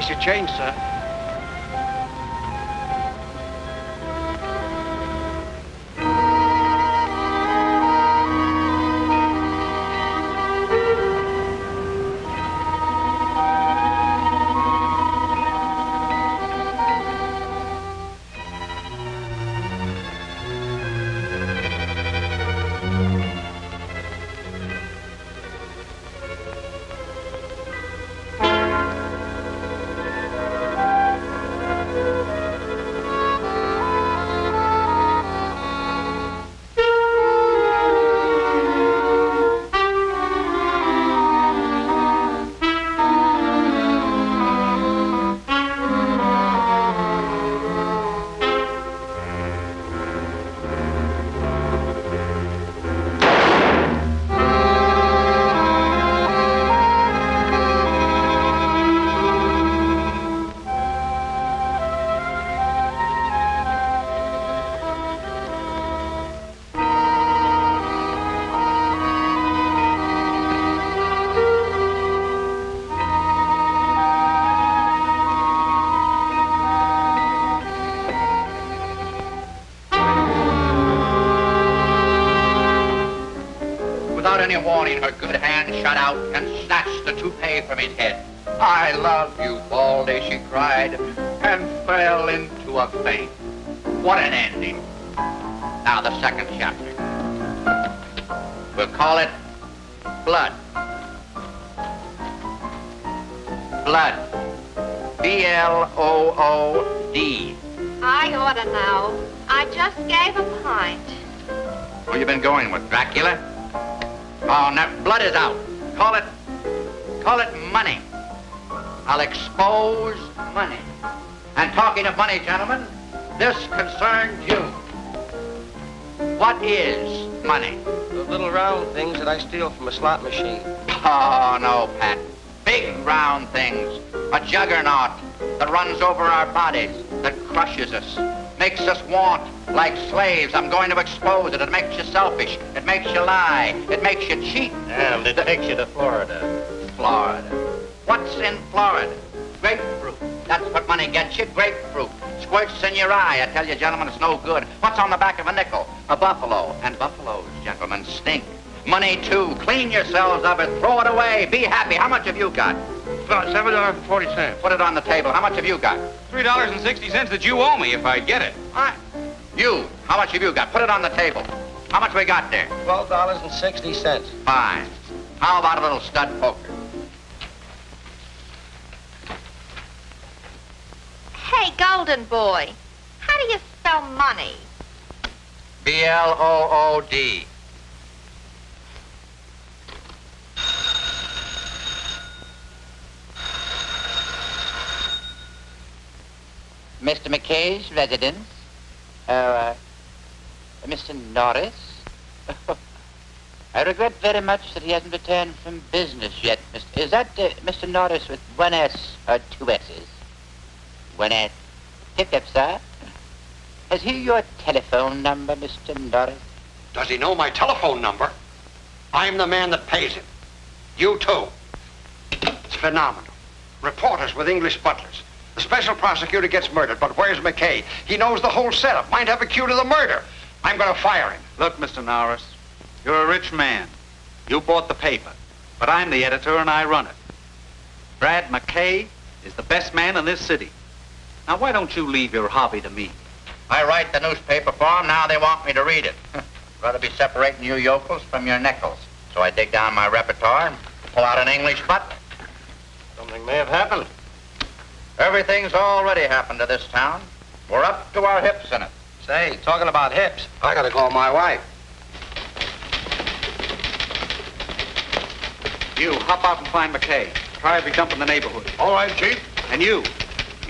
Nice your change, sir. Any warning, her good hand shot out and snatched the toupee from his head. I love you, Baldy, she cried, and fell into a faint. What an ending. Now the second chapter. We'll call it Blood. Blood. B-L-O-O-D. I ought to know. I just gave a pint. Who you been going with, Dracula? Oh, no, blood is out. Call it money. I'll expose money. And talking of money, gentlemen, this concerns you. What is money? The little round things that I steal from a slot machine. Oh, no, Pat. Big round things. A juggernaut that runs over our bodies, that crushes us, makes us want like slaves. I'm going to expose it. It makes you selfish. It makes you lie. It makes you cheat. And it takes you to Florida. Florida. What's in Florida? Grapefruit. That's what money gets you, grapefruit. Squirts in your eye. I tell you, gentlemen, it's no good. What's on the back of a nickel? A buffalo. And buffaloes, gentlemen, stink. Money, too. Clean yourselves of it. Throw it away. Be happy. How much have you got? $7.40. Put it on the table. How much have you got? $3.60 that you owe me if I get it. You. How much have you got? Put it on the table. How much we got there? $12.60. Fine. How about a little stud poker? Hey, Golden Boy, how do you spell money? B-L-O-O-D. Mr. McKay's residence? Mr. Norris? I regret very much that he hasn't returned from business yet. Is that Mr. Norris with one S or two S's? One S. Hip, sir. Has he your telephone number, Mr. Norris? Does he know my telephone number? I'm the man that pays him. You too. It's phenomenal. Reporters with English butlers. The special prosecutor gets murdered, but where's McKay? He knows the whole setup. Might have a cue to the murder. I'm going to fire him. Look, Mr. Norris, you're a rich man. You bought the paper, but I'm the editor and I run it. Brad McKay is the best man in this city. Now, why don't you leave your hobby to me? I write the newspaper for them. Now they want me to read it. Rather be separating you yokels from your nickels. So I dig down my repertoire and pull out an English butler. Something may have happened. Everything's already happened to this town. We're up to our hips in it. Say, talking about hips, I got to call my wife. You, hop out and find McKay. Try every dump in the neighborhood. All right, Chief. And you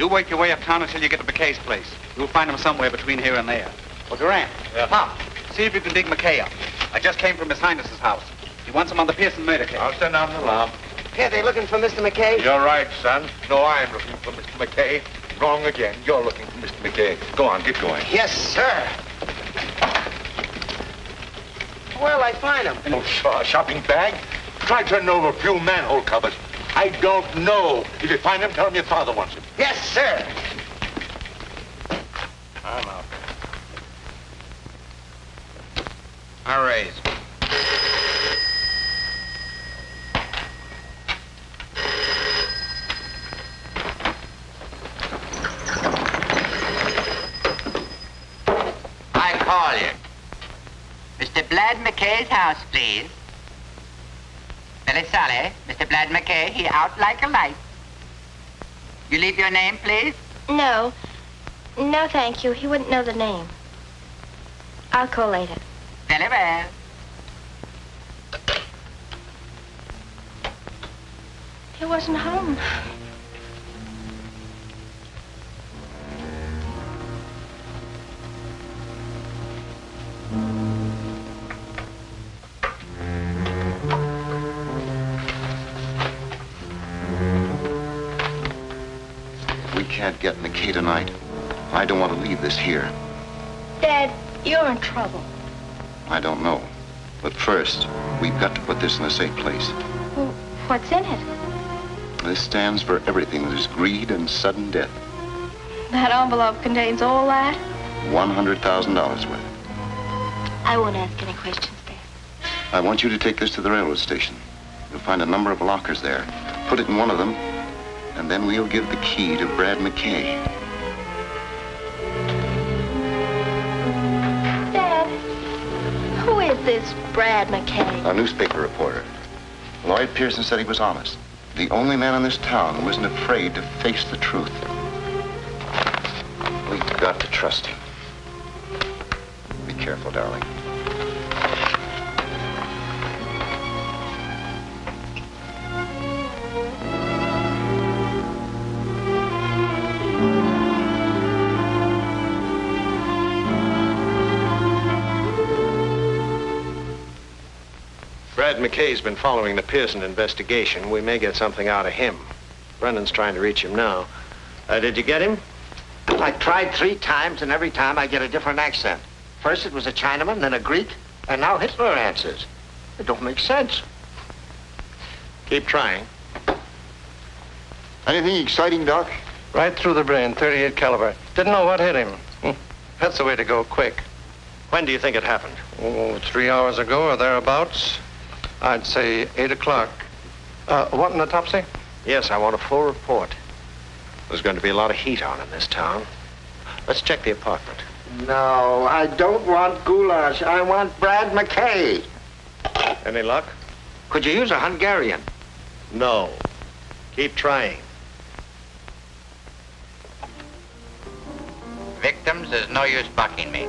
work your way uptown until you get to McKay's place. You'll find him somewhere between here and there. Well, Durant, hop. See if you can dig McKay up. I just came from His Highness's house. He wants him on the Pearson murder case. I'll send out an alarm. Here, they looking for Mr. McKay? You're right, son. No, I'm looking for Mr. McKay. Wrong again. You're looking for Mr. McKay. Go on, get going. Yes, sir. Where'll I find him? Oh, shopping bag? Try turning over a few manhole covers. I don't know. If you find him, tell him your father wants him. Yes, sir. I'm out. I raise. I call you. Mr. Blad McKay's house, please. Very sorry. Mr. Blad McKay, he out like a light. You leave your name, please? No. No, thank you. He wouldn't know the name. I'll call later. Very well. He wasn't home. We can't get McKay tonight. I don't want to leave this here. Dad, you're in trouble. I don't know. But first, we've got to put this in a safe place. Well, what's in it? This stands for everything that is greed and sudden death. That envelope contains all that? $100,000 worth. I won't ask any questions, Dad. I want you to take this to the railroad station. You'll find a number of lockers there. Put it in one of them, and then we'll give the key to Brad McKay. Dad, who is this Brad McKay? A newspaper reporter. Lloyd Pearson said he was honest. The only man in this town who isn't afraid to face the truth. We've got to trust him. Be careful, darling. Brad McKay's been following the Pearson investigation. We may get something out of him. Brendan's trying to reach him now. Did you get him? I tried 3 times, and every time I get a different accent. First it was a Chinaman, then a Greek, and now Hitler answers. It don't make sense. Keep trying. Anything exciting, Doc? Right through the brain, 38 caliber. Didn't know what hit him. That's the way to go, quick. When do you think it happened? Oh, 3 hours ago or thereabouts. I'd say 8 o'clock. What an autopsy? Yes, I want a full report. There's going to be a lot of heat on in this town. Let's check the apartment. No, I don't want goulash. I want Brad McKay. Any luck? Could you use a Hungarian? No. Keep trying. Victims, there's no use bucking me.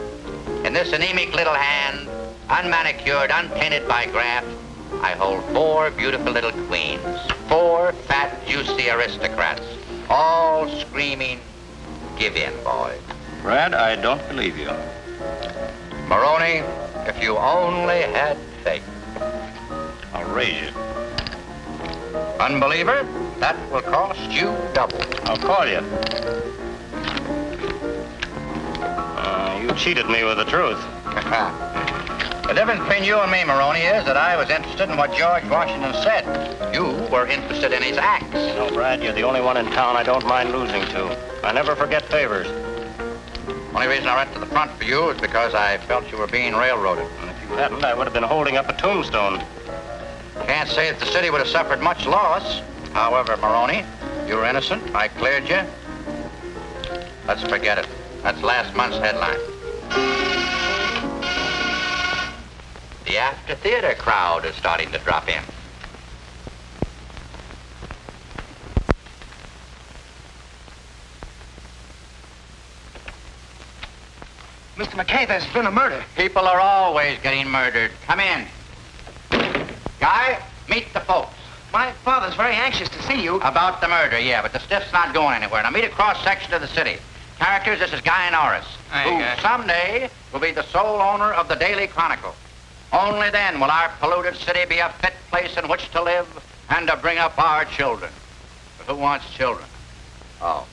In this anemic little hand, unmanicured, unpainted by graft, I hold 4 beautiful little queens. 4 fat, juicy aristocrats, all screaming, give in, boys. Brad, I don't believe you. Maroney, if you only had faith. I'll raise you. Unbeliever, that will cost you double. I'll call you. You cheated me with the truth. The difference between you and me, Maroney, is that I was interested in what George Washington said. You were interested in his acts. No, Brad, you're the only one in town I don't mind losing to. I never forget favors. Only reason I went to the front for you is because I felt you were being railroaded. And if you hadn't, I would have been holding up a tombstone. Can't say that the city would have suffered much loss. However, Maroney, you were innocent. I cleared you. Let's forget it. That's last month's headline. The after theater crowd is starting to drop in. Mr. McKay, there's been a murder. People are always getting murdered. Come in. Guy, meet the folks. My father's very anxious to see you. About the murder, yeah, but the stiff's not going anywhere. Now meet a cross-section of the city. Characters, this is Guy Norris, who someday will be the sole owner of the Daily Chronicle. Only then will our polluted city be a fit place in which to live and to bring up our children. But who wants children? Oh,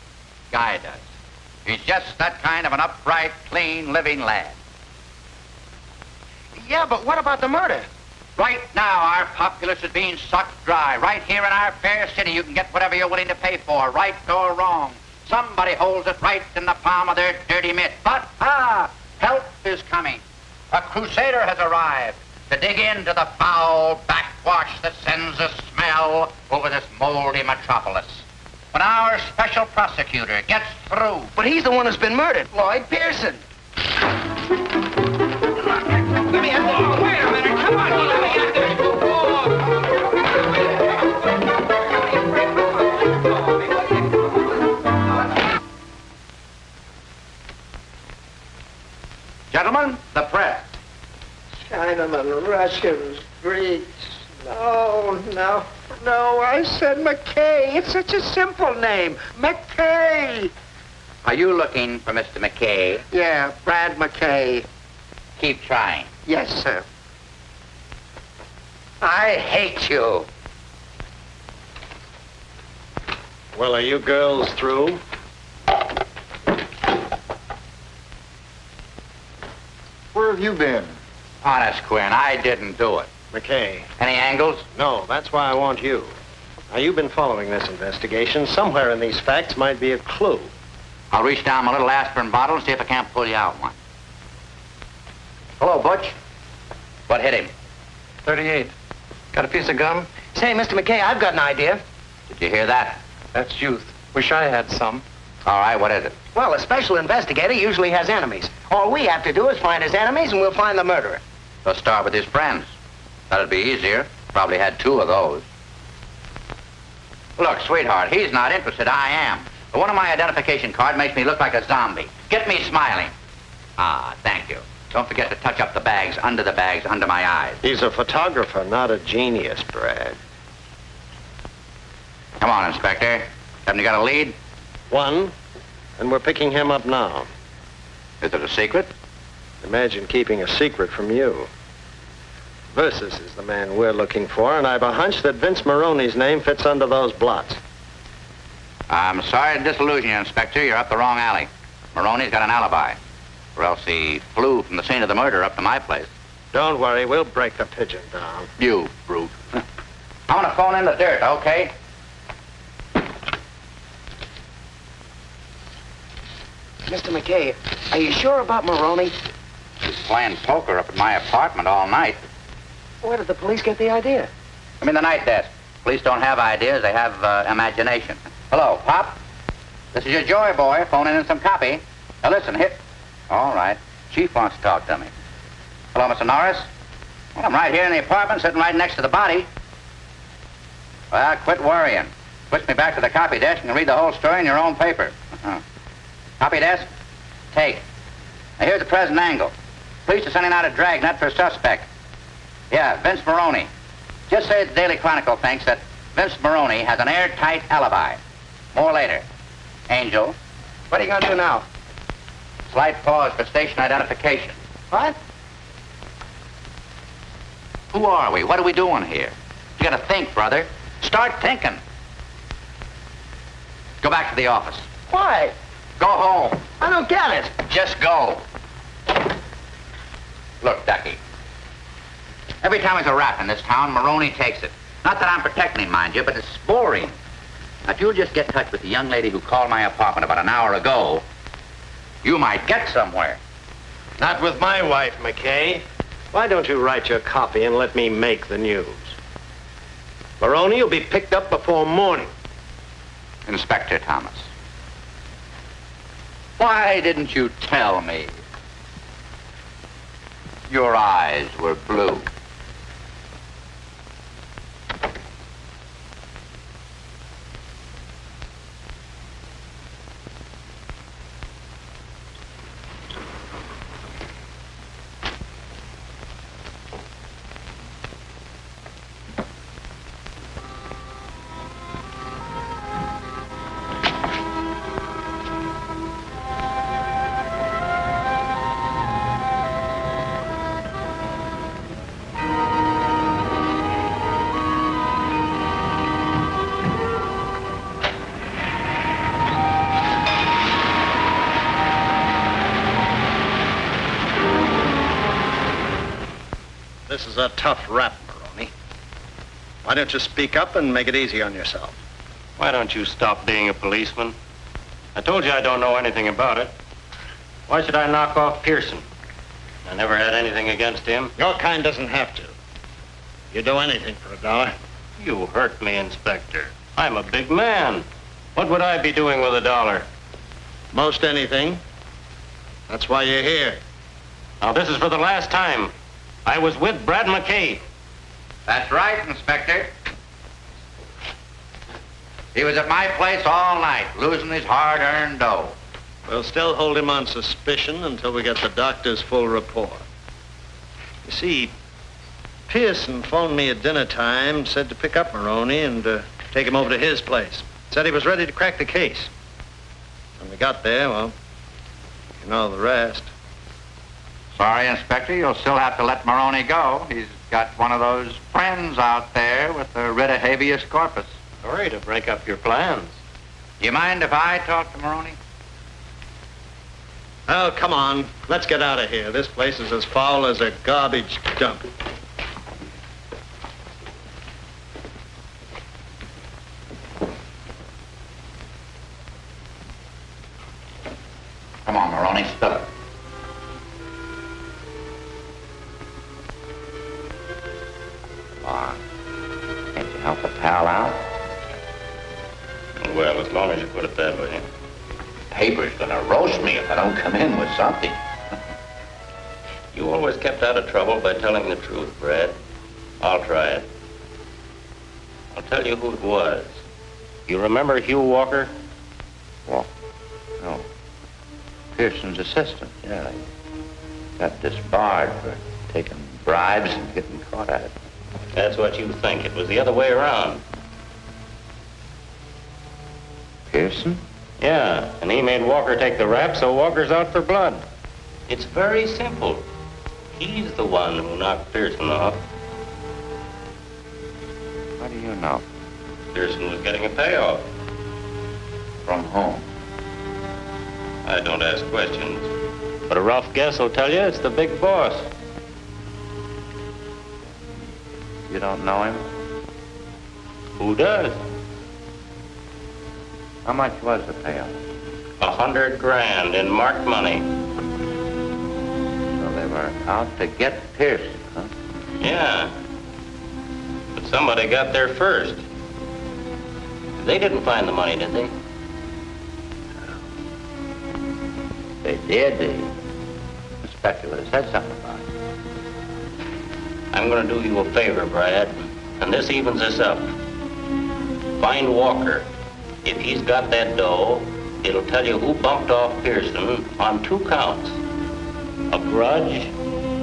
Guy does. He's just that kind of an upright, clean, living lad. Yeah, but what about the murder? Right now, our populace is being sucked dry. Right here in our fair city, you can get whatever you're willing to pay for, right or wrong. Somebody holds it right in the palm of their dirty mitt. But, help is coming. A crusader has arrived to dig into the foul backwash that sends a smell over this moldy metropolis. When our special prosecutor gets through... But he's the one who's been murdered, Lloyd Pearson. Let me have this. Wait a minute. Come on. Let me have this. Gentlemen, the press. Chinamen, Russians, Greeks. No, I said McKay. It's such a simple name. McKay. Are you looking for Mr. McKay? Yeah, Brad McKay. Keep trying. Yes, sir. I hate you. Well, are you girls through? Where have you been? Honest, Quinn, I didn't do it. McKay. Any angles? No, that's why I want you. Now, you've been following this investigation. Somewhere in these facts might be a clue. I'll reach down my little aspirin bottle and see if I can't pull you out one. Hello, Butch. What hit him? 38. Got a piece of gum? Say, Mr. McKay, I've got an idea. Did you hear that? That's youth. Wish I had some. All right, what is it? Well, a special investigator usually has enemies. All we have to do is find his enemies and we'll find the murderer. Let's start with his friends. That'd be easier. Probably had 2 of those. Look, sweetheart, he's not interested. I am. But one of my identification card makes me look like a zombie. Get me smiling. Ah, thank you. Don't forget to touch up the bags under my eyes. He's a photographer, not a genius, Brad. Come on, Inspector. Haven't you got a lead? One, and we're picking him up now. Is it a secret? Imagine keeping a secret from you. Versus is the man we're looking for, and I've a hunch that Vince Maroney's name fits under those blots. I'm sorry to disillusion you, Inspector. You're up the wrong alley. Maroney's got an alibi. Or else he flew from the scene of the murder up to my place. Don't worry, we'll break the pigeon down. You brute. I'm gonna phone in the dirt, okay? Mr. McKay, are you sure about Maroney? He's playing poker up at my apartment all night. Where did the police get the idea? I'm in the night desk. Police don't have ideas, they have imagination. Hello, Pop. This is your joy boy phoning in some copy. Now listen, hit. All right. Chief wants to talk to me. Hello, Mr. Norris. Well, I'm right here in the apartment, sitting right next to the body. Well, quit worrying. Switch me back to the copy desk and read the whole story in your own paper. Copy desk? Take. Now, here's the present angle. Police are sending out a dragnet for a suspect. Yeah, Vince Maroney. Just say the Daily Chronicle thinks that Vince Maroney has an airtight alibi. More later. Angel. What are you going to do now? Slight pause for station identification. What? Who are we? What are we doing here? You gotta think, brother. Start thinking. Go back to the office. Why? Go home. I don't get it. Just go. Look, Ducky. Every time there's a rap in this town, Maroney takes it. Not that I'm protecting him, mind you, but it's boring. Now, if you'll just get in touch with the young lady who called my apartment about an hour ago, you might get somewhere. Not with my wife, McKay. Why don't you write your copy and let me make the news? Maroney will be picked up before morning. Inspector Thomas. Why didn't you tell me? Your eyes were blue. This is a tough rap, Why don't you speak up and make it easy on yourself? Why don't you stop being a policeman? I told you I don't know anything about it. Why should I knock off Pearson? I never had anything against him. Your kind doesn't have to. You do anything for $1. You hurt me, Inspector. I'm a big man. What would I be doing with $1? Most anything. That's why you're here. Now, this is for the last time. I was with Brad McKay. That's right, Inspector. He was at my place all night, losing his hard-earned dough. We'll still hold him on suspicion until we get the doctor's full report. You see, Pearson phoned me at dinner time, said to pick up Maroney and take him over to his place. Said he was ready to crack the case. When we got there, well, you know the rest. Sorry, Inspector, you'll still have to let Maroney go. He's got one of those friends out there with a writ of habeas corpus. Sorry to break up your plans. Do you mind if I talk to Maroney? Oh, come on. Let's get out of here. This place is as foul as a garbage dump. Come on, Maroney, spill it. Come on. Can't you help a pal out? Well, as long as you put it that way. Paper's gonna roast me if I don't come in with something. You always kept out of trouble by telling the truth, Brad. I'll try it. I'll tell you who it was. You remember Hugh Walker? Walker? No. Pearson's assistant, yeah. He got disbarred for taking bribes and getting caught at it. That's what you think. It was the other way around. Pearson? Yeah, and he made Walker take the rap, so Walker's out for blood. It's very simple. He's the one who knocked Pearson off. How do you know? Pearson was getting a payoff. From whom? I don't ask questions. But a rough guess will tell you it's the big boss. You don't know him? Who does? How much was the payoff? $100 grand in marked money. So they were out to get Pearson, huh? Yeah. But somebody got there first. They didn't find the money, did they? They did. The inspector would have said something about it. I'm going to do you a favor, Brad, and this evens us up. Find Walker. If he's got that dough, it'll tell you who bumped off Pearson on 2 counts. A grudge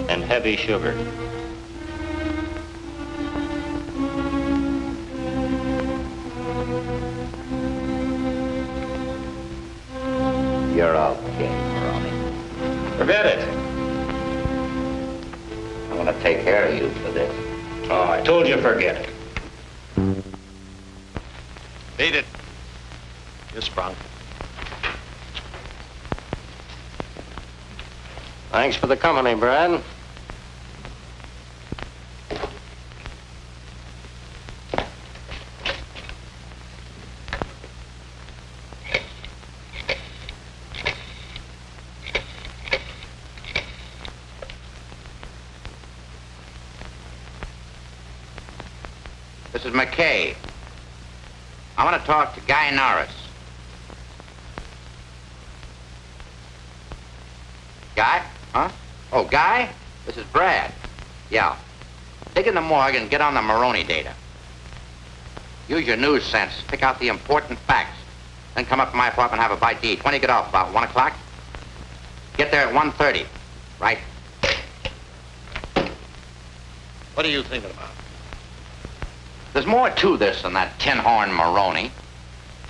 and heavy sugar. You're okay, Maroney. Forget it. I'm going to take care of you for this. Oh, I told you forget it. Beat it. You're sprung. Thanks for the company, Brad. This is McKay. I want to talk to Guy Norris. Guy? Huh? Oh, Guy? This is Brad. Yeah. Dig in the morgue and get on the Maroney data. Use your news sense. Pick out the important facts. Then come up to my apartment and have a bite to eat. When do you get off? About 1 o'clock? Get there at 1:30. Right? What are you thinking about? There's more to this than that tin-horn Maroney.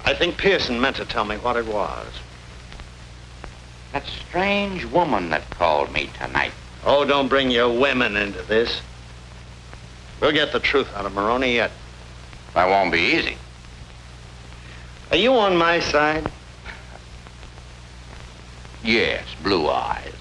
I think Pearson meant to tell me what it was. That strange woman that called me tonight. Oh, don't bring your women into this. We'll get the truth out of Maroney yet. That won't be easy. Are you on my side? Yes, blue eyes.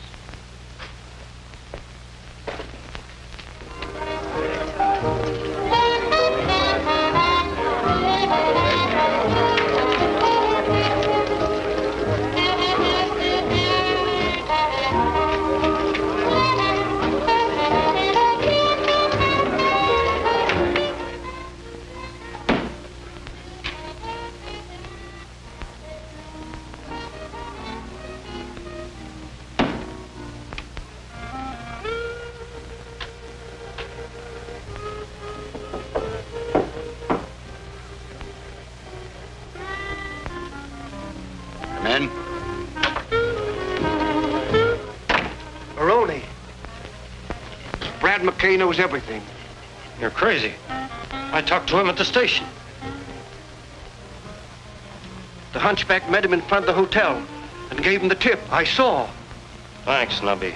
McKay knows everything. You're crazy. I talked to him at the station. The hunchback met him in front of the hotel and gave him the tip. I saw. Thanks, Nubby.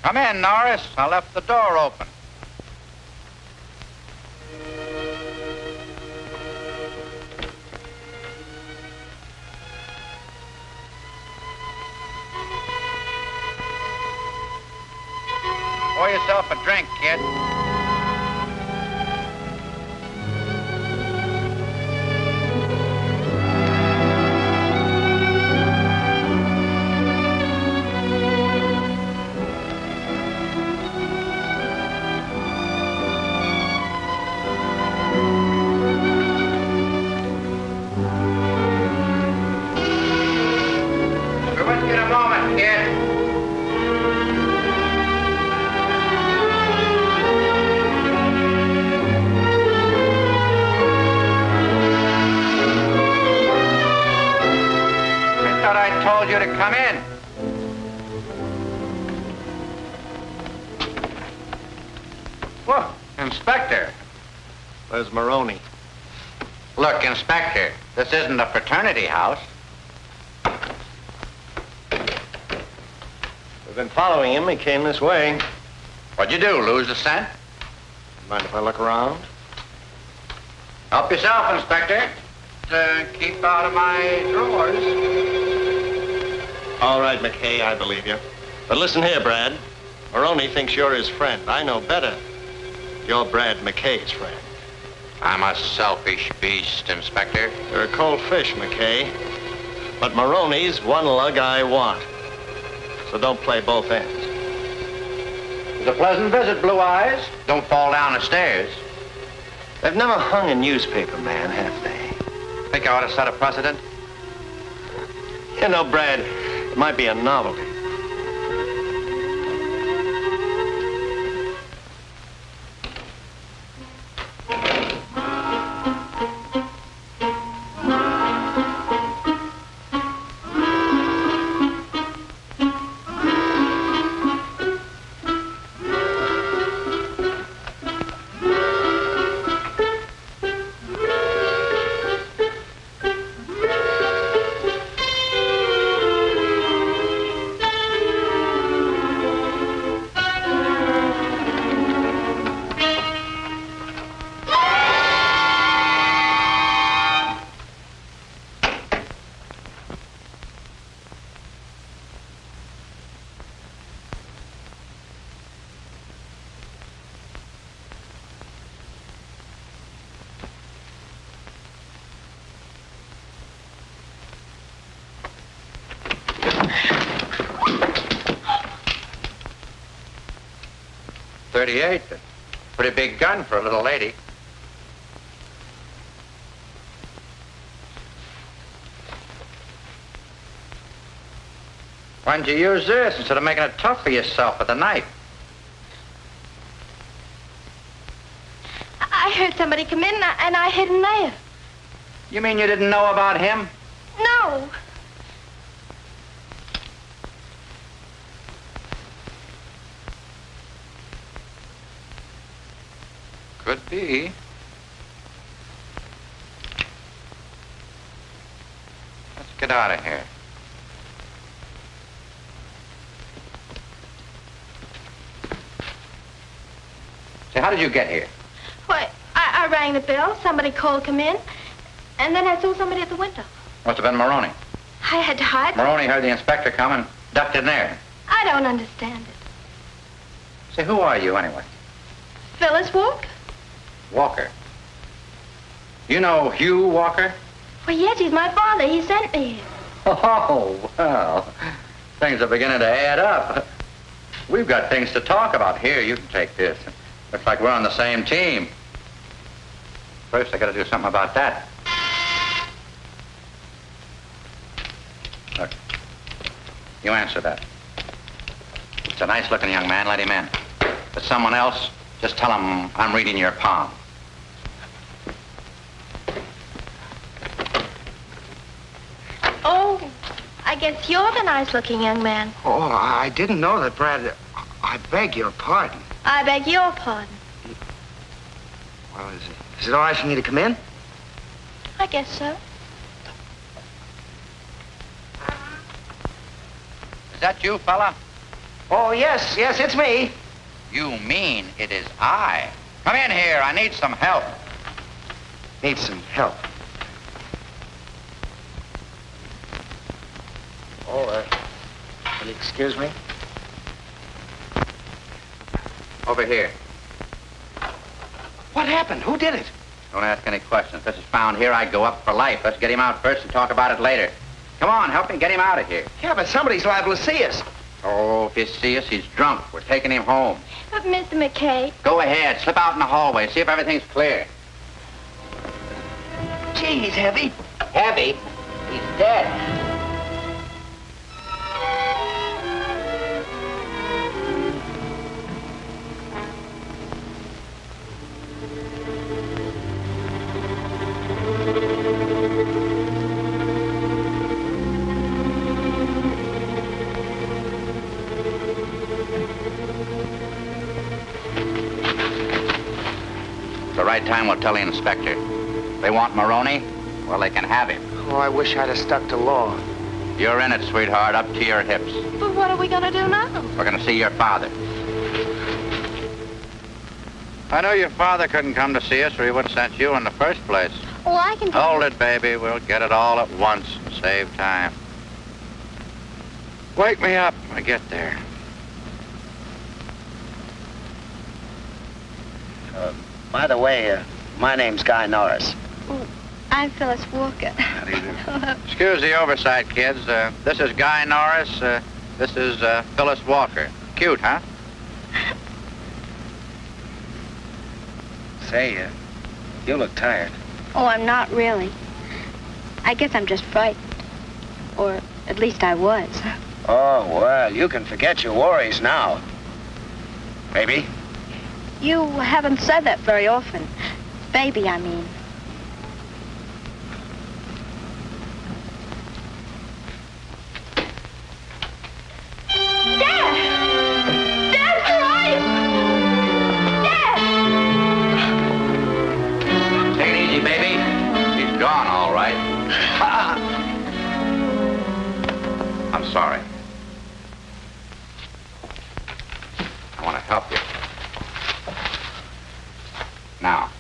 Come in, Norris. I left the door open. Pour yourself a drink, kid. You to come in. Whoa, Inspector. Where's Maroney? Look, Inspector, this isn't a fraternity house. We've been following him. He came this way. What'd you do, lose the scent? Mind if I look around? Help yourself, Inspector. Keep out of my drawers. All right, McKay, I believe you. But listen here, Brad. Maroney thinks you're his friend. I know better. You're Brad McKay's friend. I'm a selfish beast, Inspector. You're a cold fish, McKay. But Maroney's one lug I want. So don't play both ends. It was a pleasant visit, Blue Eyes. Don't fall down the stairs. They've never hung a newspaper man, have they? Think I ought to set a precedent? You know, Brad, it might be a novelty. .38, pretty big gun for a little lady. Why didn't you use this instead of making it tough for yourself with a knife? I heard somebody come in and I hid in there. You mean you didn't know about him? No. Could be. get out of here. Say, how did you get here? Why, I rang the bell. Somebody called, come in. And then I saw somebody at the window. Must have been Maroney. I had to hide. Maroney heard the inspector come and ducked in there. I don't understand it. Say, who are you anyway? Phyllis Walker? Walker. You know Hugh Walker? Well, yes, he's my father. He sent me here. Oh, well, things are beginning to add up. We've got things to talk about. Here, you can take this. Looks like we're on the same team. First, I gotta do something about that. Look, you answer that. It's a nice-looking young man. Let him in. If it's someone else, just tell him I'm reading your palm. Oh, I guess you're the nice-looking young man. Oh, I didn't know that, Brad. I beg your pardon. I beg your pardon. Well, is it all right for me to come in? I guess so. Is that you, fella? Oh, yes, it's me. You mean it is I. Come in here. I need some help. Need some help. Oh, will you excuse me? Over here. What happened? Who did it? Don't ask any questions. If this is found here, I'd go up for life. Let's get him out first and talk about it later. Come on, help me get him out of here. Yeah, but somebody's liable to see us. Oh, if you see us, he's drunk. We're taking him home. But, Mr. McKay... Go ahead. Slip out in the hallway. See if everything's clear. Gee, he's heavy. Heavy? He's dead. The right time, we'll tell the inspector. They want Maroney? Well, they can have him. Oh, I wish I'd have stuck to law. You're in it, sweetheart, up to your hips. But what are we going to do now? We're going to see your father. I know your father couldn't come to see us or he would have sent you in the first place. Oh, I can... Hold it, baby. We'll get it all at once and save time. Wake me up when I get there. By the way, my name's Guy Norris. Oh, I'm Phyllis Walker. How do you do? Excuse the oversight, kids. This is Guy Norris. This is Phyllis Walker. Cute, huh? Say, you look tired. Oh, I'm not really. I guess I'm just frightened. Or at least I was. Oh, well, you can forget your worries now. Maybe. You haven't said that very often. Baby, I mean. Dad! Dad, where are you? Dad! Take it easy, baby. He's gone, all right. I'm sorry. I want to help you. Now,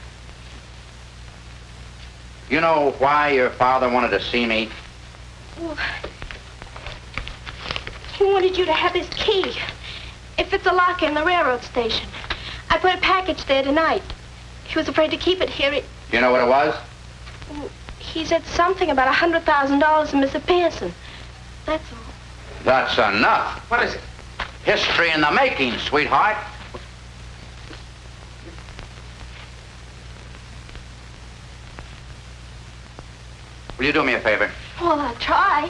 you know why your father wanted to see me? Well, he wanted you to have his key. If it's a locker in the railroad station. I put a package there tonight. He was afraid to keep it here. You know what it was? He said something about $100,000 to Mr. Pearson. That's all. That's enough. What is it? History in the making, sweetheart. Will you do me a favor? Well, I'll try.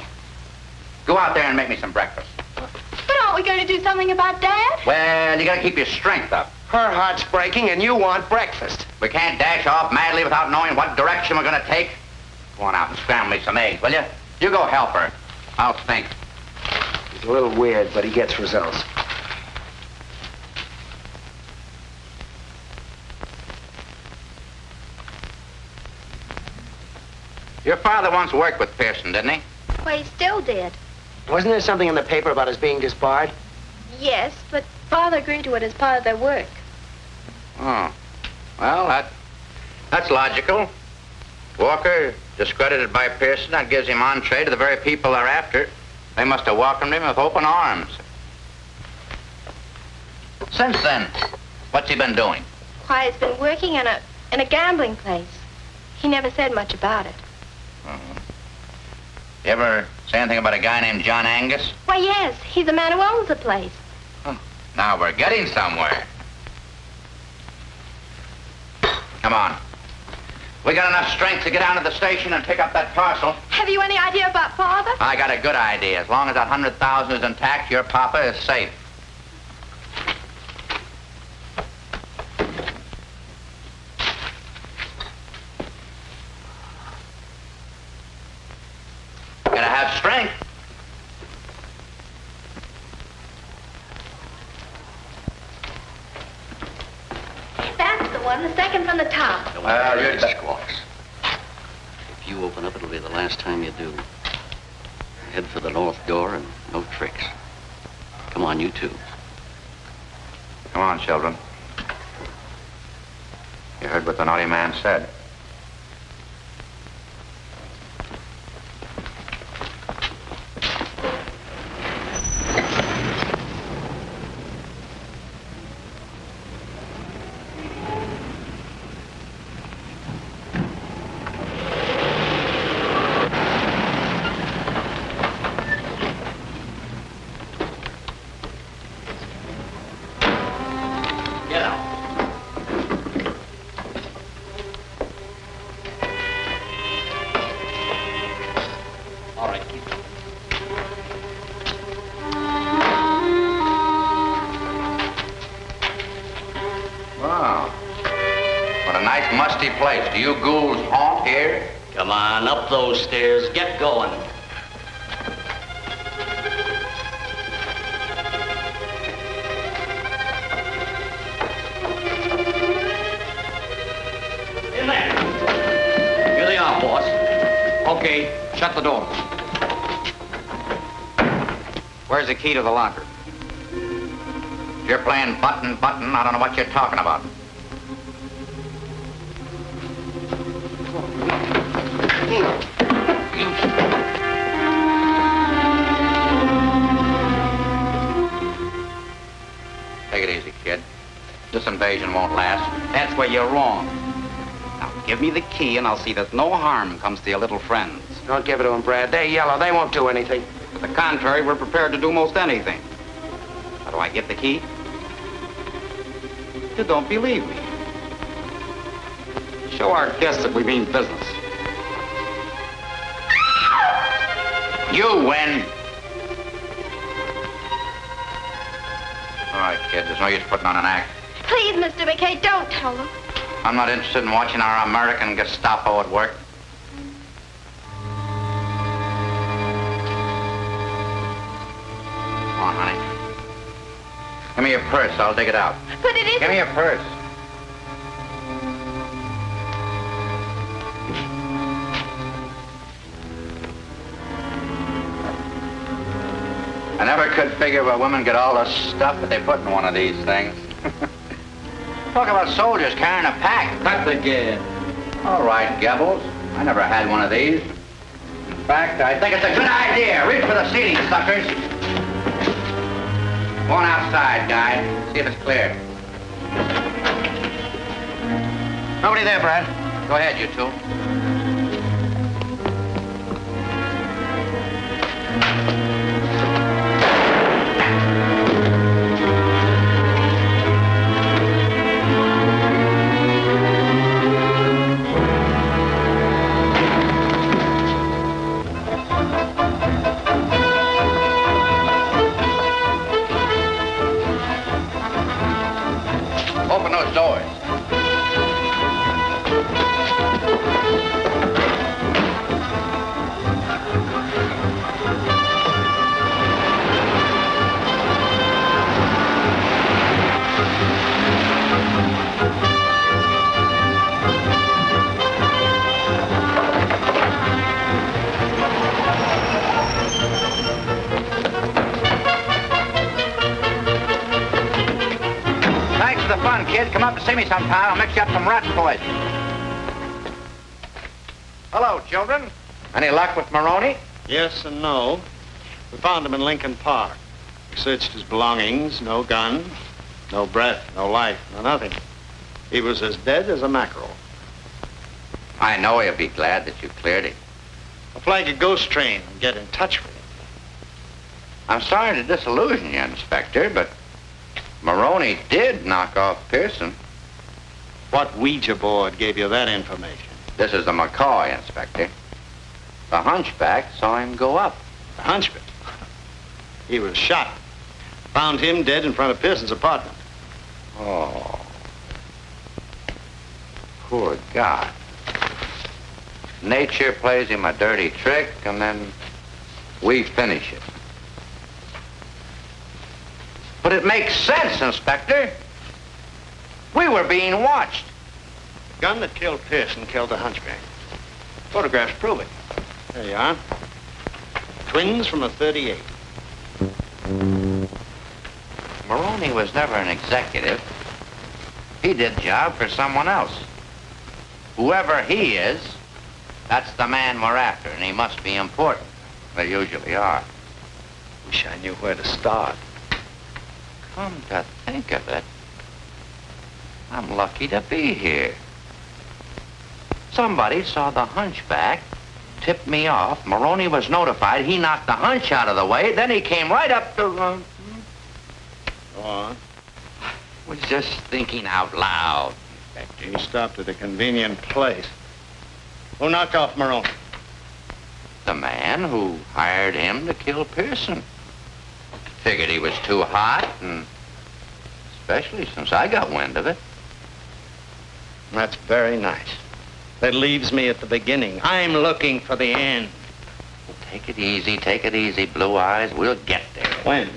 Go out there and make me some breakfast. But aren't we going to do something about Dad? Well, you gotta keep your strength up. Her heart's breaking and you want breakfast. We can't dash off madly without knowing what direction we're gonna take. Go on out and scramble me some eggs, will you? You go help her. I'll think. He's a little weird, but he gets results. Your father once worked with Pearson, didn't he? Well, he's still dead. Wasn't there something in the paper about his being disbarred? Yes, but Father agreed to it as part of their work. Oh. Well, that's logical. Walker, discredited by Pearson, that gives him entree to the very people they're after. They must have welcomed him with open arms. Since then, what's he been doing? Why, he's been working in a gambling place. He never said much about it. You ever say anything about a guy named John Angus? Why, yes, he's the man who owns the place. Now we're getting somewhere. Come on. We got enough strength to get down to the station and pick up that parcel. Have you any idea about Father? I got a good idea. As long as that 100,000 is intact, your papa is safe. Gotta have strength. That's the one, the second from the top. Well, you're the squawks. If you open up, it'll be the last time you do. Head for the north door and no tricks. Come on, you two. Come on, children. You heard what the naughty man said. Do you ghouls haunt here? Come on, up those stairs. Get going. In there. Here they are, boss. Okay, shut the door. Where's the key to the locker? You're playing button. I don't know what you're talking about. Take it easy, kid. This invasion won't last. That's where you're wrong. Now, give me the key and I'll see that no harm comes to your little friends. Don't give it to them, Brad. They're yellow. They won't do anything. To the contrary, we're prepared to do most anything. How do I get the key? You don't believe me. Show our guests that we mean business. You win. All right, kid, there's no use putting on an act. Please, Mr. McKay, don't tell them. I'm not interested in watching our American Gestapo at work. Come on, honey. Give me your purse. I'll dig it out. But it isn't... Give me your purse. I never could figure where women get all the stuff that they put in one of these things. Talk about soldiers carrying a pack. Cut the gad. All right, Gebbles. I never had one of these. In fact, I think it's a good idea. Reach for the seating, suckers. Go on outside, guy. See if it's clear. Nobody there, Brad. Go ahead, you two. Open those doors. kid. Come up and see me sometime. I'll mix you up some rat poison. Hello, children. Any luck with Maroney? Yes and no. We found him in Lincoln Park. We searched his belongings. No gun, no breath, no life, no nothing. He was as dead as a mackerel. I know he'll be glad that you cleared him. I'll flag a ghost train and get in touch with him. I'm sorry to disillusion you, Inspector, but Maroney did knock off Pearson. What Ouija board gave you that information? This is the McCoy, Inspector. The hunchback saw him go up. The hunchback? He was shot. Found him dead in front of Pearson's apartment. Oh. Poor guy. Nature plays him a dirty trick, and then we finish it. But it makes sense, Inspector. We were being watched. The gun that killed Pearson killed the hunchback. Photographs prove it. There you are. Twins from a .38. Maroney was never an executive. He did job for someone else. Whoever he is, that's the man we're after, and he must be important. They usually are. Wish I knew where to start. Come to think of it, I'm lucky to be here. Somebody saw the hunchback, tipped me off. Maroney was notified. He knocked the hunch out of the way. Then he came right up to... Go on. Was just thinking out loud, Inspector. You stopped at a convenient place. Who knocked off Maroney? The man who hired him to kill Pearson. Figured he was too hot, and especially since I got wind of it. That's very nice. That leaves me at the beginning. I'm looking for the end. Take it easy, Blue Eyes. We'll get there. When?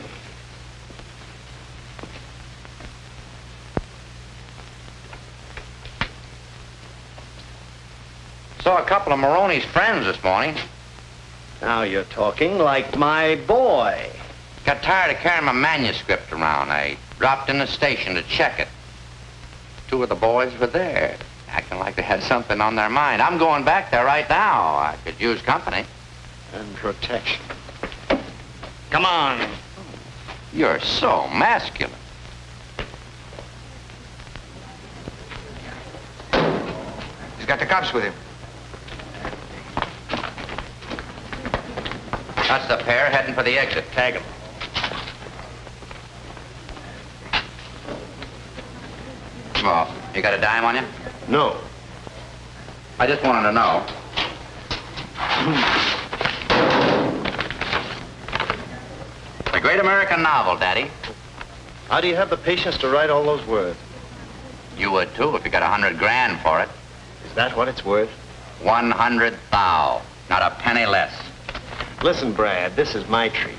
Saw a couple of Maroney's friends this morning. Now you're talking like my boy. Got tired of carrying my manuscript around. I dropped in the station to check it. Two of the boys were there, acting like they had something on their mind. I'm going back there right now. I could use company. And protection. Come on. You're so masculine. He's got the cops with him. That's the pair heading for the exit. Tag them. Well, you got a dime on you? No. I just wanted to know. The great American novel, Daddy. How do you have the patience to write all those words? You would, too, if you got 100 grand for it. Is that what it's worth? 100 thou. Not a penny less. Listen, Brad, this is my treat.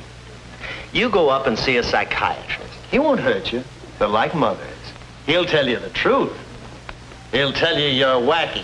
You go up and see a psychiatrist. He won't hurt you. They're like mothers. He'll tell you the truth. He'll tell you you're wacky.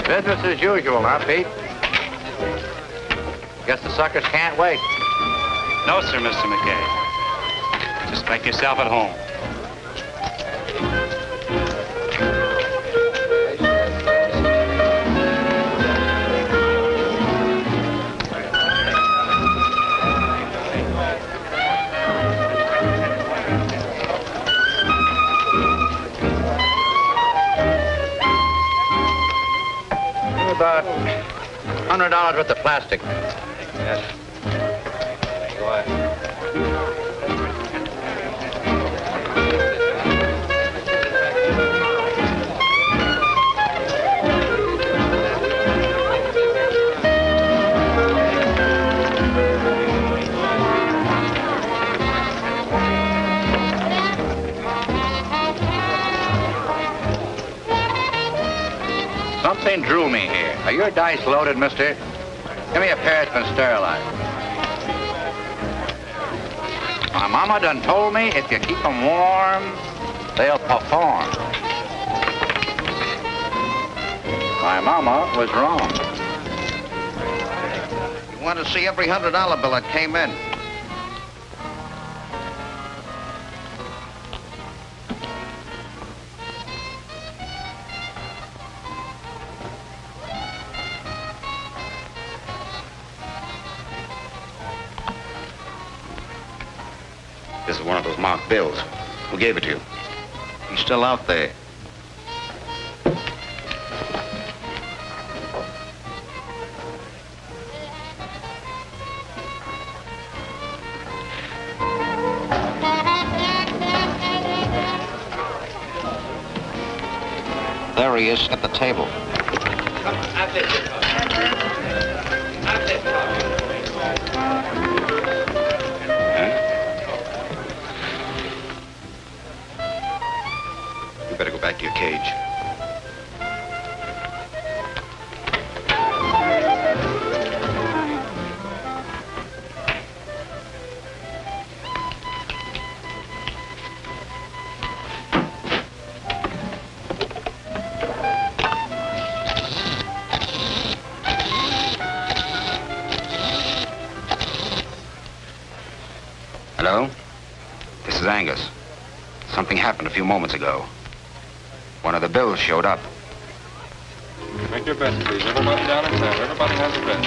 Business as usual, huh, Pete? Guess the suckers can't wait. No, sir, Mr. McKay. Just make yourself at home. About $100 worth of plastic. Yes. Go ahead. Something drew me here. Are your dice loaded, mister? Give me a pair that's been sterilized. My mama done told me if you keep them warm, they'll perform. My mama was wrong. You want to see every $100 bill that came in. This is one of those marked bills. Who gave it to you? He's still out there. There he is at the table. You better go back to your cage. Hello? This is Angus. Something happened a few moments ago. One of the bills showed up. Make your bets, please. Everybody down in town. Everybody has a bet.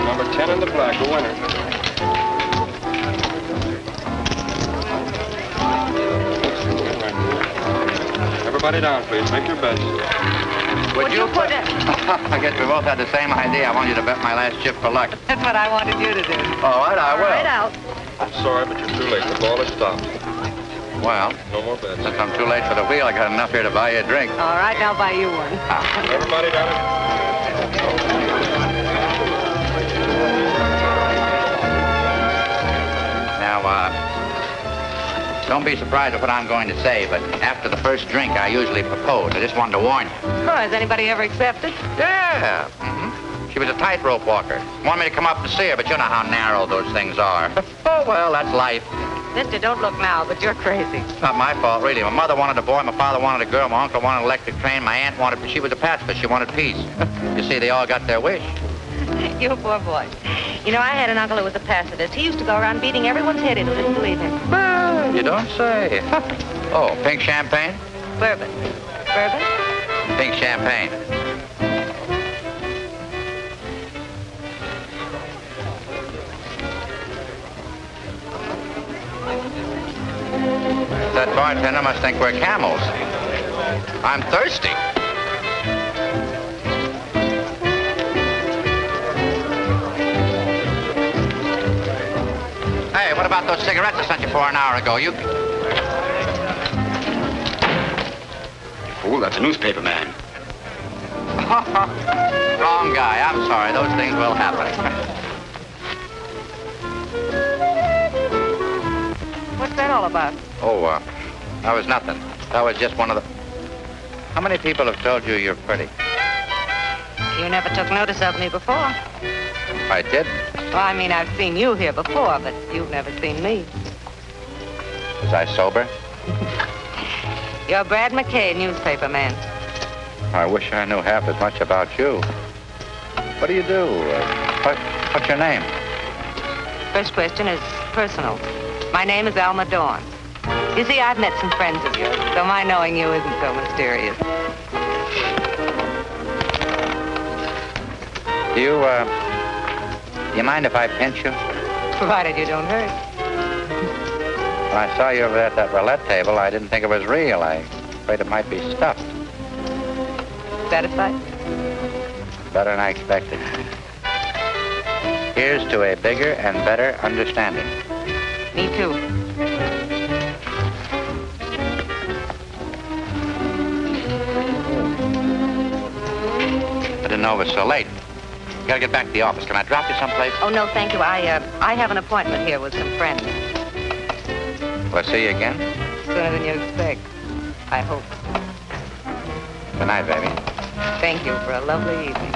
Number 10 in the black, the winner. Everybody down, please. Make your bets. Would you put it? I guess we both had the same idea. I want you to bet my last chip for luck. That's what I wanted you to do. All right, I will. Right out. I'm sorry, but you're too late. The ball has stopped. Well, No more bets. since I'm too late for the wheel, I got enough here to buy you a drink. All right, I'll buy you one. Everybody down in... Now, don't be surprised at what I'm going to say, but after the first drink, I usually propose. I just wanted to warn you. Oh, has anybody ever accepted? Yeah. She was a tightrope walker. Wanted me to come up and see her, but you know how narrow those things are. Oh, well, that's life. Mister, don't look now, but you're crazy. It's not my fault, really. My mother wanted a boy, my father wanted a girl, my uncle wanted an electric train, my aunt wanted... She was a pacifist. She wanted peace. You see, they all got their wish. You poor boy. You know, I had an uncle who was a pacifist. He used to go around beating everyone's head in who didn't believe him. You don't say. Oh, pink champagne? Bourbon. Bourbon? Pink champagne. That bartender must think we're camels. I'm thirsty. Hey, what about those cigarettes I sent you for an hour ago? You Fool, that's a newspaper man. Wrong guy. I'm sorry. Those things will happen. What's that all about? Oh, that was nothing. That was just one of the... How many people have told you you're pretty? You never took notice of me before. I did. Well, I mean, I've seen you here before, but you've never seen me. Was I sober? You're Brad McKay, newspaper man. I wish I knew half as much about you. What do you do? What's your name? First question is personal. My name is Alma Dawn. You see, I've met some friends of yours, so my knowing you isn't so mysterious. Do you mind if I pinch you? Provided you don't hurt. When I saw you over there at that roulette table, I didn't think it was real. I afraid it might be stuffed. Satisfied? Better than I expected. Here's to a bigger and better understanding. Me too. I didn't know it was so late. Gotta get back to the office. Can I drop you someplace? Oh, no, thank you. I have an appointment here with some friends. Will I see you again? Sooner than you expect. I hope. Good night, baby. Thank you for a lovely evening.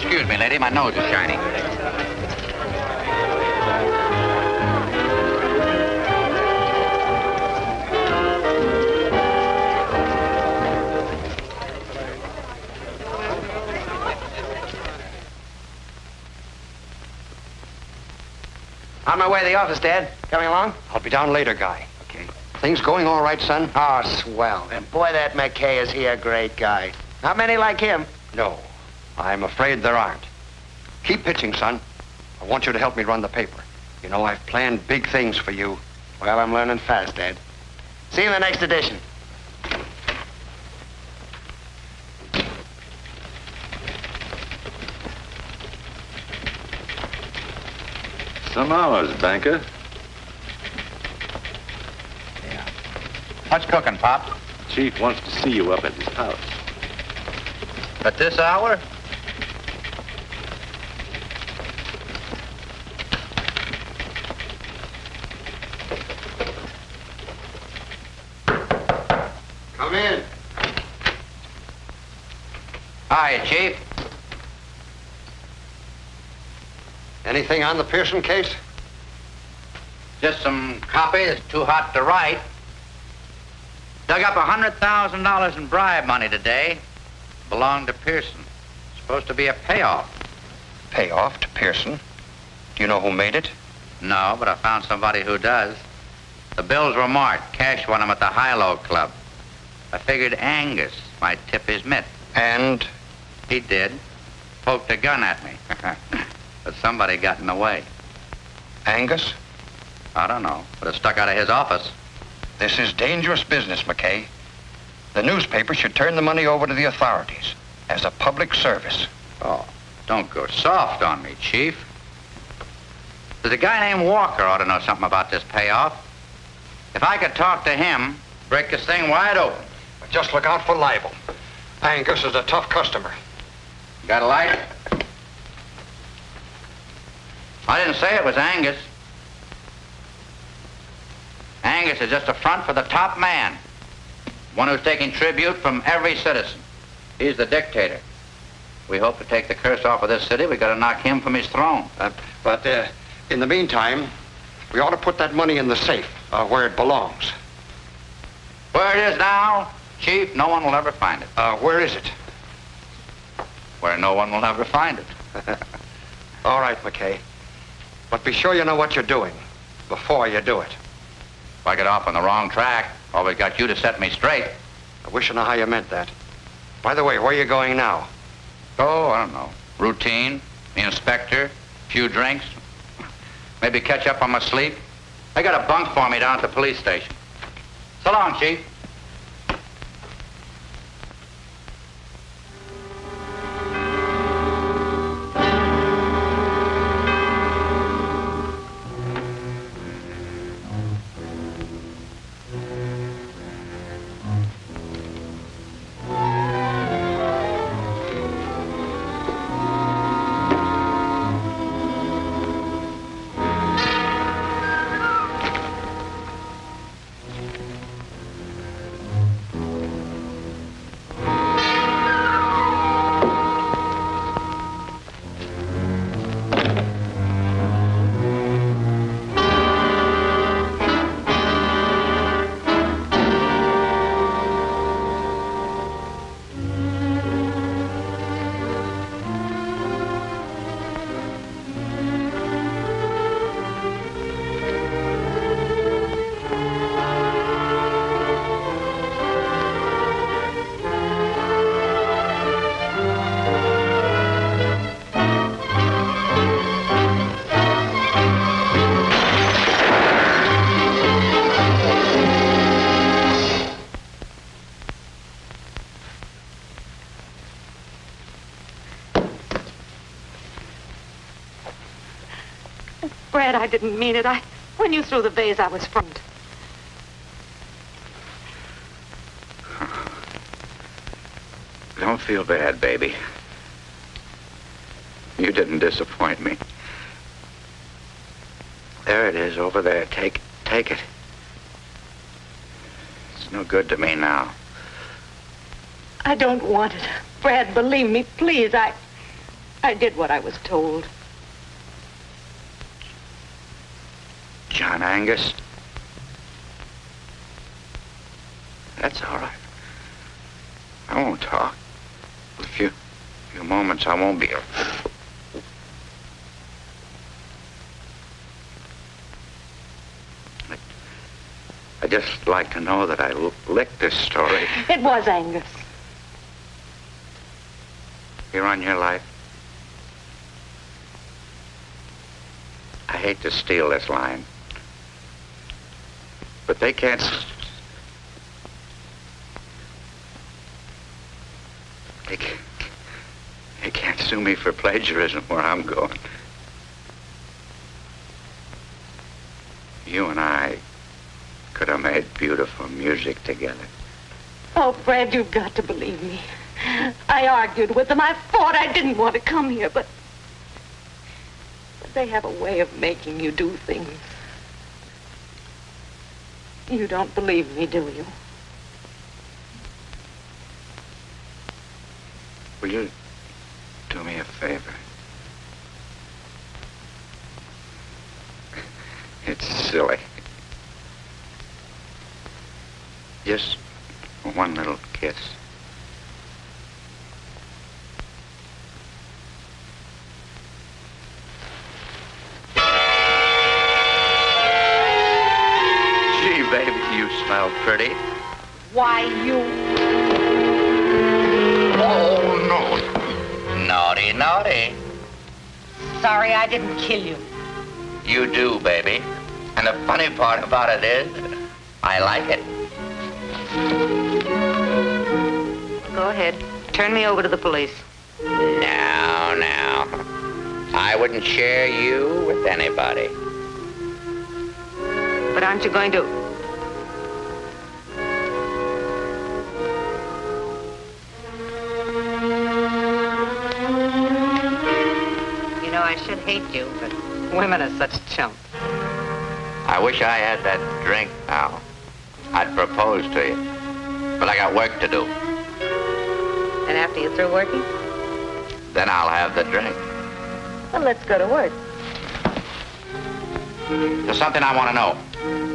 Excuse me, lady. My nose is shiny. On my way to the office, Dad. Coming along? I'll be down later, Guy. Okay. Things going all right, son? Oh, swell. And boy, that McKay, is he a great guy. Not many like him. No. I'm afraid there aren't. Keep pitching, son. I want you to help me run the paper. You know, I've planned big things for you. Well, I'm learning fast, Dad. See you in the next edition. Some hours, banker. Yeah. What's cooking, Pop? Chief wants to see you up at his house. At this hour? Come in. Hi, Chief. Anything on the Pearson case? Just some copy that's too hot to write. Dug up $100,000 in bribe money today. Belonged to Pearson. Supposed to be a payoff. Payoff to Pearson? Do you know who made it? No, but I found somebody who does. The bills were marked. Cash won them at the High-Low Club. I figured Angus might tip his mitt. And? He did. Poked a gun at me. But somebody got in the way. Angus? I don't know, but it stuck out of his office. This is dangerous business, McKay. The newspaper should turn the money over to the authorities as a public service. Oh, don't go soft on me, Chief. There's a guy named Walker ought to know something about this payoff. If I could talk to him, break this thing wide open. But just look out for libel. Angus is a tough customer. Got a light? I didn't say it was Angus. Angus is just a front for the top man. One who's taking tribute from every citizen. He's the dictator. We hope to take the curse off of this city. We got to knock him from his throne. But in the meantime, we ought to put that money in the safe where it belongs. Where it is now, Chief, no one will ever find it. Where is it? Where no one will ever find it. All right, McKay. But be sure you know what you're doing before you do it. If I get off on the wrong track, always got you to set me straight. I wish I knew how you meant that. By the way, where are you going now? Oh, I don't know. Routine, the inspector, few drinks. Maybe catch up on my sleep. They got a bunk for me down at the police station. So long, Chief. Brad, I didn't mean it. When you threw the vase, I was frightened. Don't feel bad, baby. You didn't disappoint me. There it is, over there. Take it. It's no good to me now. I don't want it. Brad, believe me, please. I did what I was told. John Angus? That's all right. I won't talk. A few moments I won't be. I'd just like to know that I licked this story. It was Angus. You're on your life. I hate to steal this line, but they can't. They can't sue me for plagiarism where I'm going. You and I could have made beautiful music together. Oh, Brad, you've got to believe me. I argued with them. I fought. I didn't want to come here, but they have a way of making you do things. You don't believe me, do you? Will you do me a favor? It's silly. Just one little kiss. Gee, baby, you smell pretty. Why, you... Oh, no. Naughty, naughty. Sorry I didn't kill you. You do, baby. And the funny part about it is, I like it. Go ahead. Turn me over to the police. Now. I wouldn't share you with anybody. But aren't you going to... You know, I should hate you, but women are such chumps. I wish I had that drink now. I'd propose to you. But I got work to do. And after you're through working? Then I'll have the drink. Well, let's go to work. There's something I want to know.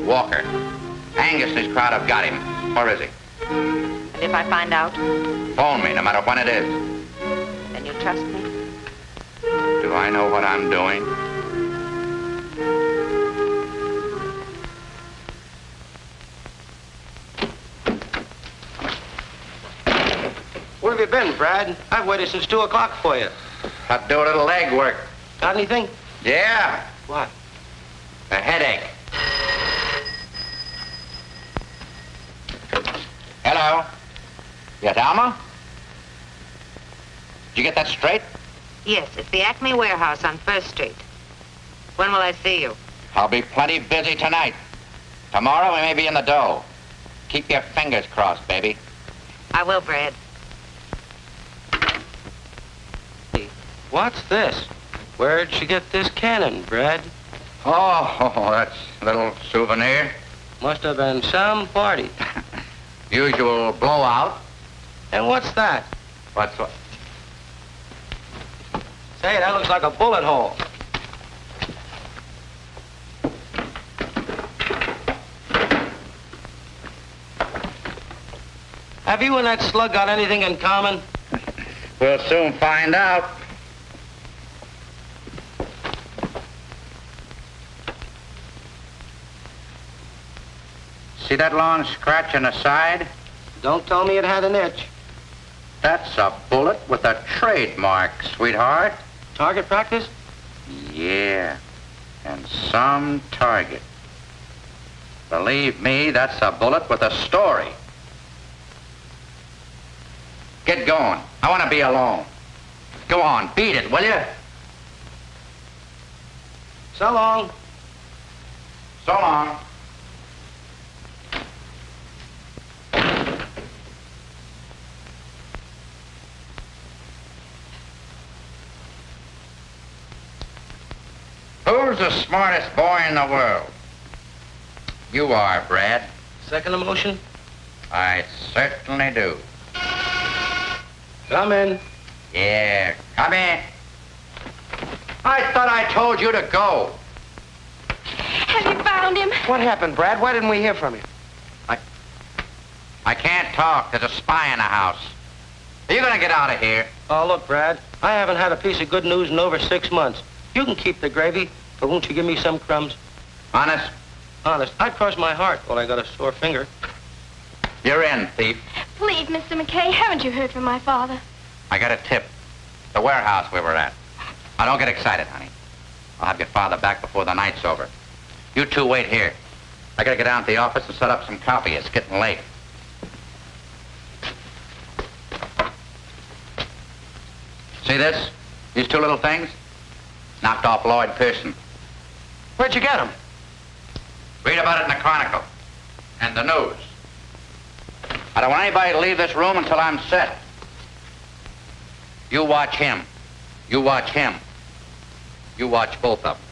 Walker. Angus and his crowd have got him. Where is he? And if I find out? Phone me, no matter when it is. Then you trust me? Do I know what I'm doing? Where have you been, Brad? I've waited since 2 o'clock for you. I'll do a little leg work. Got anything? Yeah. What? A headache. Hello? Yes, Alma? Did you get that straight? Yes, it's the Acme Warehouse on 1st Street. When will I see you? I'll be plenty busy tonight. Tomorrow we may be in the dough. Keep your fingers crossed, baby. I will, Brad. What's this? Where'd she get this cannon, Brad? Oh, that's a little souvenir. Must have been some party. Usual blowout. And what's that? What's what? Say, that looks like a bullet hole. Have you and that slug got anything in common? We'll soon find out. See that long scratch on the side? Don't tell me it had an itch. That's a bullet with a trademark, sweetheart. Target practice? Yeah, and some target. Believe me, that's a bullet with a story. Get going. I want to be alone. Go on, beat it, will you? So long. So long. Who's the smartest boy in the world? You are, Brad. Second motion? I certainly do. Come in. Yeah, come in. I thought I told you to go. Have you found him? What happened, Brad? Why didn't we hear from him? I can't talk. There's a spy in the house. Are you gonna get out of here? Oh, look, Brad, I haven't had a piece of good news in over 6 months. You can keep the gravy, but won't you give me some crumbs? Honest? Honest, I'd cross my heart while I got a sore finger. You're in, thief. Please, Mr. McKay, haven't you heard from my father? I got a tip. The warehouse we were at. Now, don't get excited, honey. I'll have your father back before the night's over. You two wait here. I gotta get down to the office and set up some copy. It's getting late. See this? These two little things? Knocked off Lloyd Pearson. Where'd you get him? Read about it in the Chronicle and the news. I don't want anybody to leave this room until I'm set. You watch him. You watch him. You watch both of them.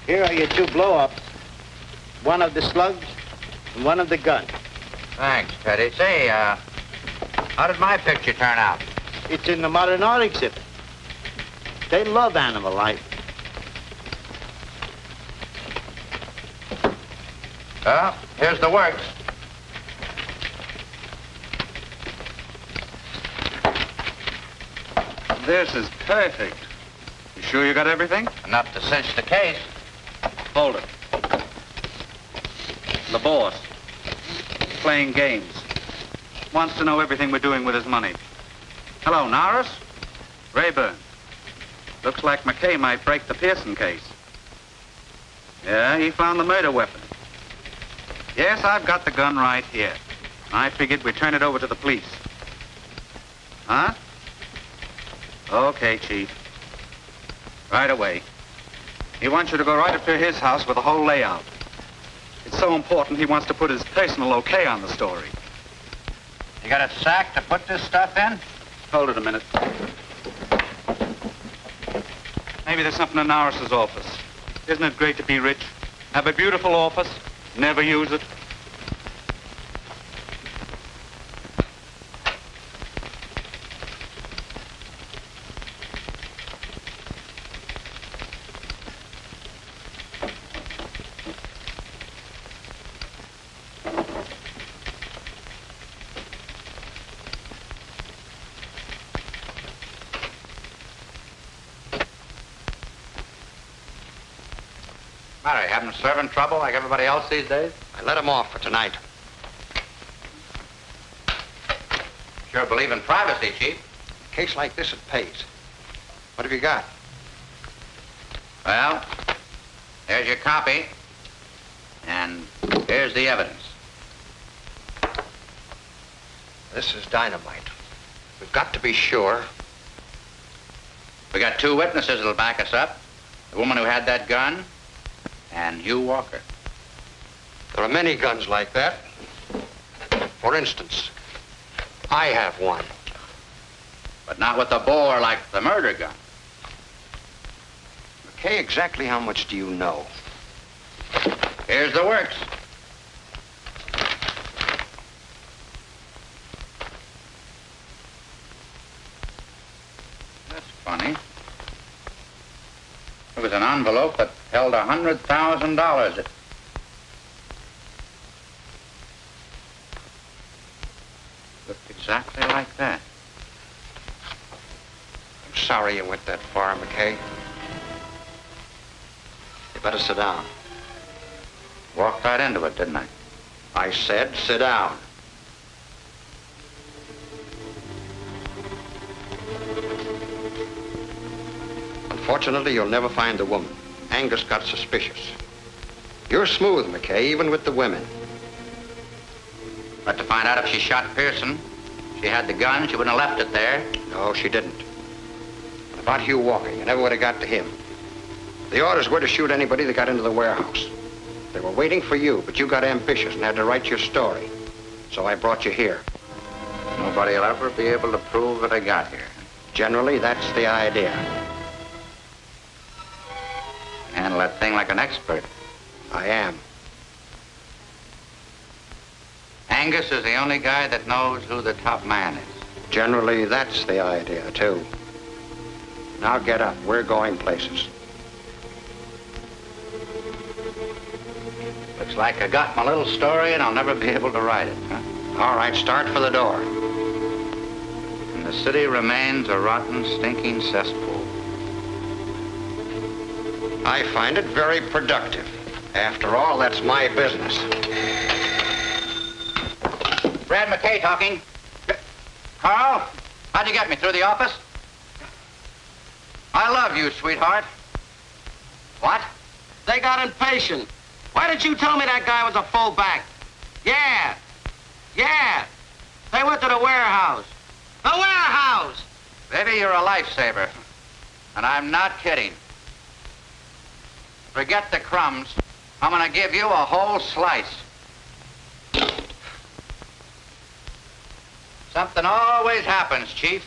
Here are your 2 blow-ups. One of the slugs and one of the gun. Thanks, Teddy. Say, how did my picture turn out? It's in the modern art exhibit. They love animal life. Well, here's the works. This is perfect. You sure you got everything? Enough to cinch the case. Hold it. The boss. Playing games. Wants to know everything we're doing with his money. Hello, Norris? Rayburn. Looks like McKay might break the Pearson case. Yeah, he found the murder weapon. Yes, I've got the gun right here. I figured we'd turn it over to the police. Huh? Okay, Chief. Right away. He wants you to go right up to his house with the whole layout. It's so important he wants to put his personal okay on the story. You got a sack to put this stuff in? Hold it a minute. Maybe there's something in Norris's office. Isn't it great to be rich? Have a beautiful office, never use it. Matter, you having servant trouble like everybody else these days? I let him off for tonight. Sure believe in privacy, Chief. A case like this, it pays. What have you got? Well, there's your copy. And here's the evidence. This is dynamite. We've got to be sure. We got 2 witnesses that'll back us up. The woman who had that gun and Hugh Walker. There are many guns like that. For instance, I have one. But not with the bore like the murder gun. McKay, exactly how much do you know? Here's the works. That's funny. It was an envelope that held $100,000. It looked exactly like that. I'm sorry you went that far, McKay. You better sit down. Walked right into it, didn't I? I said sit down. Unfortunately, you'll never find the woman. Angus got suspicious. You're smooth, McKay, even with the women. But to find out if she shot Pearson, She had the gun, she wouldn't have left it there. No, she didn't. About Hugh Walker, you never would have got to him. The orders were to shoot anybody that got into the warehouse. They were waiting for you, but you got ambitious and had to write your story. So I brought you here. Nobody will ever be able to prove that I got here. Generally, that's the idea. Handle that thing like an expert. I am. Angus is the only guy that knows who the top man is. Generally, that's the idea, too. Now get up. We're going places. Looks like I got my little story and I'll never be able to write it, huh? All right, start for the door. And the city remains a rotten, stinking cesspool. I find it very productive. After all, that's my business. Brad McKay talking. Carl, how'd you get me? Through the office? I love you, sweetheart. What? They got impatient. Why didn't you tell me that guy was a fullback? Yeah. Yeah. They went to the warehouse. The warehouse! Baby, you're a lifesaver. And I'm not kidding. Forget the crumbs. I'm gonna give you a whole slice. Something always happens, Chief.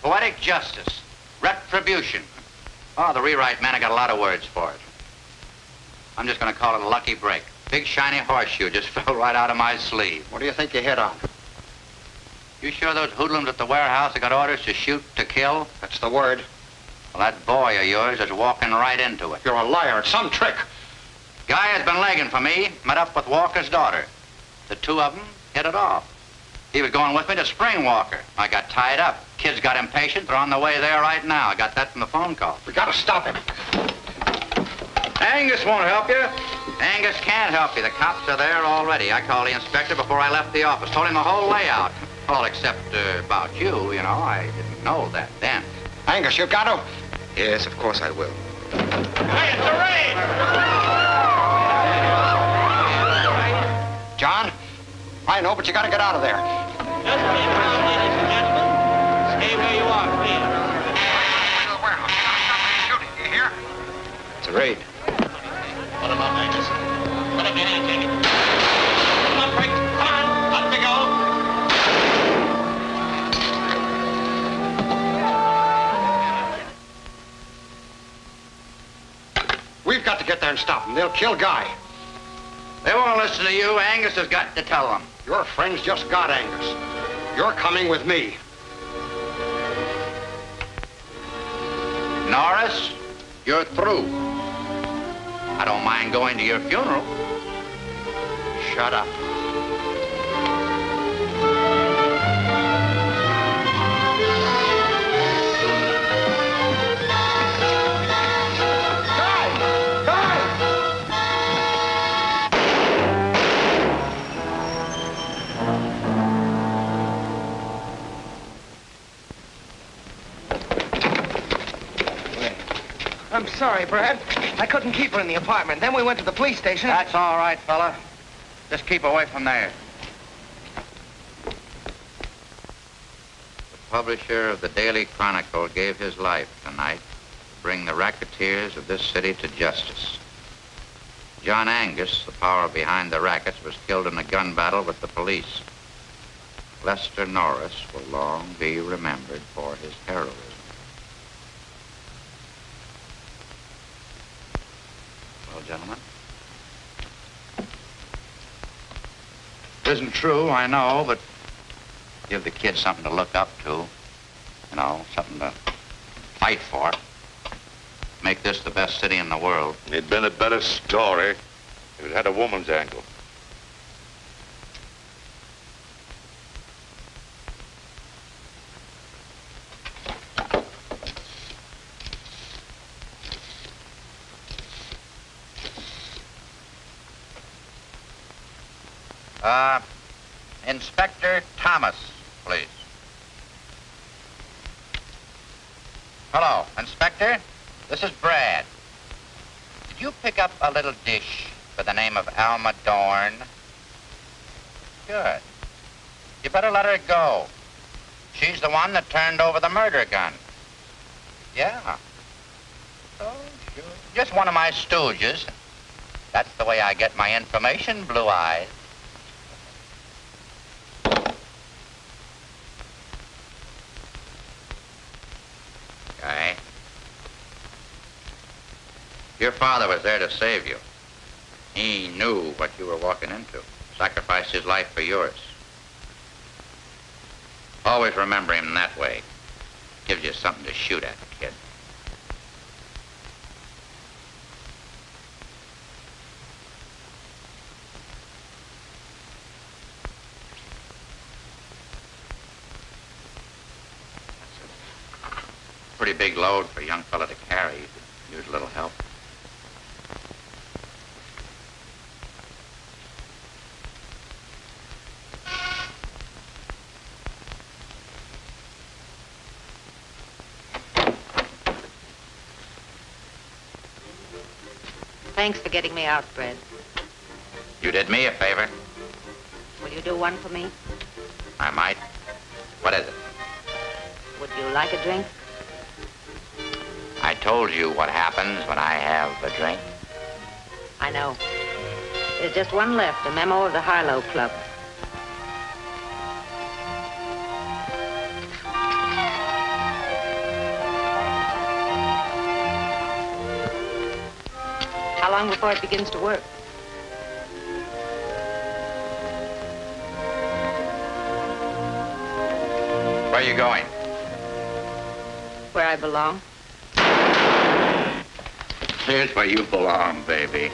Poetic justice. Retribution. Oh, the rewrite man, I got a lot of words for it. I'm just gonna call it a lucky break. Big shiny horseshoe just fell right out of my sleeve. What do you think you hit on? You sure those hoodlums at the warehouse have got orders to shoot to kill? That's the word. Well, that boy of yours is walking right into it. You're a liar. It's some trick. Guy has been legging for me, met up with Walker's daughter. The two of them hit it off. He was going with me to Spring Walker. I got tied up. Kids got impatient. They're on the way there right now. I got that from the phone call. We gotta stop him. Angus won't help you. Angus can't help you. The cops are there already. I called the inspector before I left the office. Told him the whole layout. All except about you, you know. I didn't know that then. Angus, you got to. Yes, of course I will. Hey, it's a raid! John? I know, but you gotta get out of there. Just be around, ladies and gentlemen. Stay where you are, please. You hear? It's a raid. Put him up, Angus. Put him in and take it. Come on, Frank. Come on. Up we go. We've got to get there and stop them. They'll kill Guy. They won't listen to you. Angus has got to tell them. Your friends just got Angus. You're coming with me. Norris, you're through. I don't mind going to your funeral. Shut up. I'm sorry, Brad. I couldn't keep her in the apartment. Then we went to the police station. That's all right, fella. Just keep away from there. The publisher of the Daily Chronicle gave his life tonight to bring the racketeers of this city to justice. John Angus, the power behind the rackets, was killed in a gun battle with the police. Lester Norris will long be remembered for his heroism. Well, gentlemen. It isn't true, I know, but give the kids something to look up to. You know, something to fight for. Make this the best city in the world. It'd been a better story if it had a woman's angle. Inspector Thomas, please. Hello, Inspector. This is Brad. Did you pick up a little dish by the name of Alma Dorn? Good. You better let her go. She's the one that turned over the murder gun. Yeah. Oh, sure. Just one of my stooges. That's the way I get my information, Blue Eyes. Okay. Your father was there to save you. He knew what you were walking into. Sacrificed his life for yours. Always remember him that way. Gives you something to shoot at, kid. Pretty big load for a young fella to carry. You could use a little help. Thanks for getting me out, Fred. You did me a favor. Will you do one for me? I might. What is it? Would you like a drink? I told you what happens when I have a drink. I know. There's just one left, a memo of the Harlow Club. How long before it begins to work? Where are you going? Where I belong. Here's where you belong, baby.